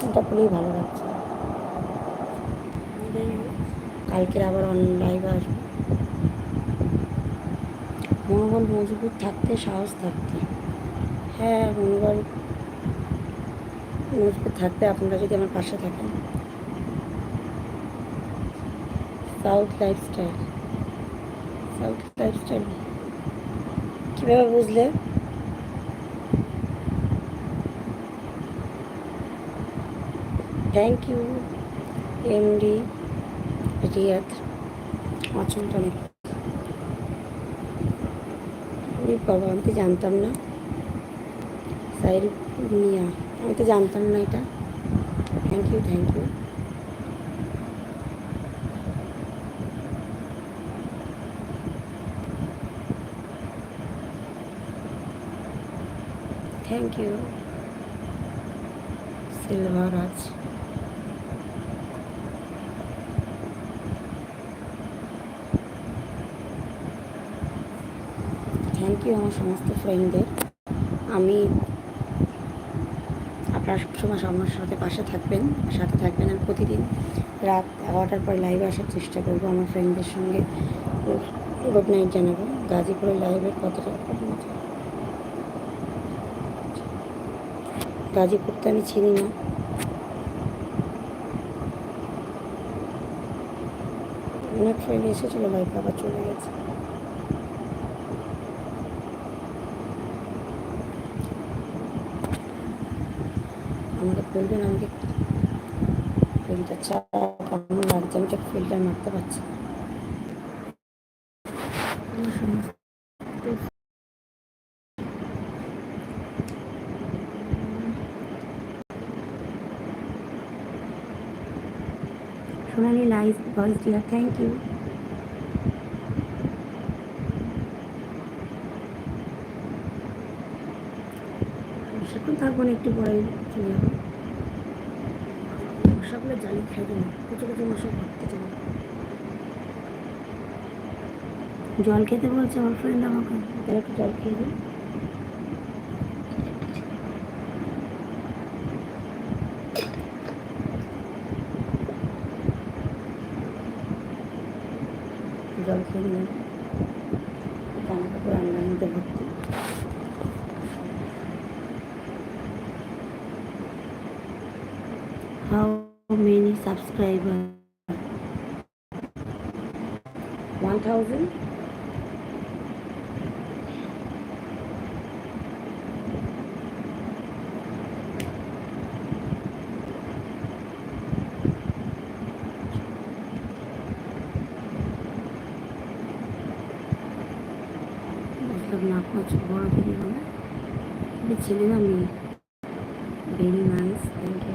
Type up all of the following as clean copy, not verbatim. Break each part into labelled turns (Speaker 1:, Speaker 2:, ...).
Speaker 1: চিন্তা করলেই ভালো লাগছে। কালকের আবার লাইভে আসবো। মনোবল মজবুত থাকতে, সাহস থাকতে, হ্যাঁ মনোবল মজবুত থাকতে আপনারা যদি আমার পাশে থাকেন। সাউথ লাইফস্টাইল, সাউথ লাইফস্টাইল কীভাবে বুঝলে? থ্যাংক ইউ এমডি রিয়াদ অচন্তন। বাবা আমি তো জানতাম না। সাইল মিয়া, আমি তো জানতাম না এটা। Thank you, thank you. Thank you Silvaraj. Thank you আমার সমস্ত ফ্রেন্ডদের। আমি আপনারা সবসময় আমার সাথে পাশে থাকবেন, সাথে থাকবেন। আমি প্রতিদিন রাত 11টার পরে লাইভে আসার চেষ্টা করবো আমার ফ্রেন্ডদের সঙ্গে গুড নাইট জানাবো। গাজীপুরের লাইভের কতটা গাজীপুর তো আমি চিনি না। অনেক ফ্রেন্ড এসেছিল লাইভে, আবার চলে গেছে। আমাকে বলবেন আমাকে ফিল্টার ছাড়া কেমন লাগছে? আমি তো ফিল্টার মারতে পারছি না। Sonali live voice dear, thank you. বেশিক্ষণ থাকবো না, একটু পরে চলে যাবো। মশাগুলো জ্বালিয়ে খাইবে না, কিছু কিছু মশা ভাবতে চাই। জল খেতে বলছে আমার ফ্রেন্ড আমাকে, তাহলে একটু জল খেয়ে দিই। জল খেয়ে নিলাম। জামা কাপড় রান্নার মধ্যে ভর্তি। How many subscribers? 1000. বুঝলাম না কোচ বড় ভিডিও না, ছেলে না মেয়ে? Very nice, thank you.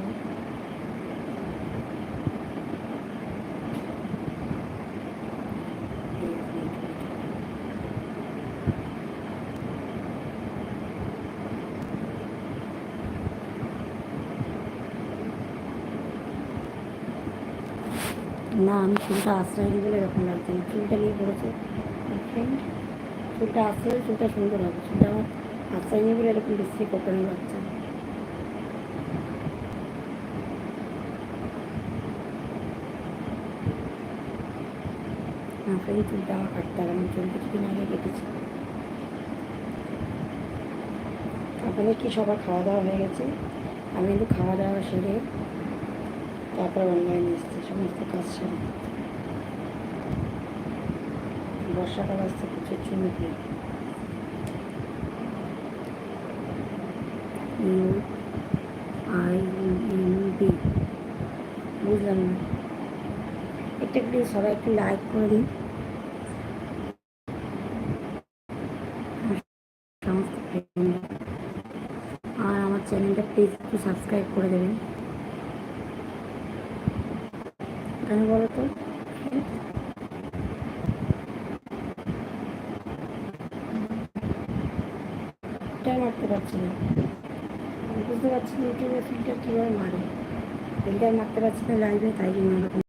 Speaker 1: না আমি চুলটা আশ্রয় নিয়ে বলে এরকম লাগছে না। চুলটা নিয়ে পড়েছে ফ্রেন্ড, চুলটা আসলে চুলটা সুন্দর হবে। চুলটা আমার আশ্রয় নিয়ে বলে এরকম বিশ্রী কোটানো লাগছে। না ফ্রেন্ড চুলটা আমার কাটতে হবে, আমি চুল কিছুদিন আগে কেটেছি। আপনাদের কি সবার খাওয়া দাওয়া হয়ে গেছে? আমি কিন্তু খাওয়া দাওয়া সেরে তারপর অনলাইনে এসেছি সমস্ত কাজ সেরে। বর্ষাকাল আসছে, প্রচুর চুমুক নেই। UINB বুঝলাম না। একটা প্লিজ সবাই একটু লাইক করে দিন। সমস্ত আর আমার চ্যানেলটা প্লিজ একটু সাবস্ক্রাইব করে দেবেন। কেন বলো তো? ফিল্টার মারতে পারছি না, বুঝতে পারছি না ইউটিউবে ফিল্টার কীভাবে মারে। ফিল্টার মারতে পারছি না লাইভে, তাই জন্য এরকম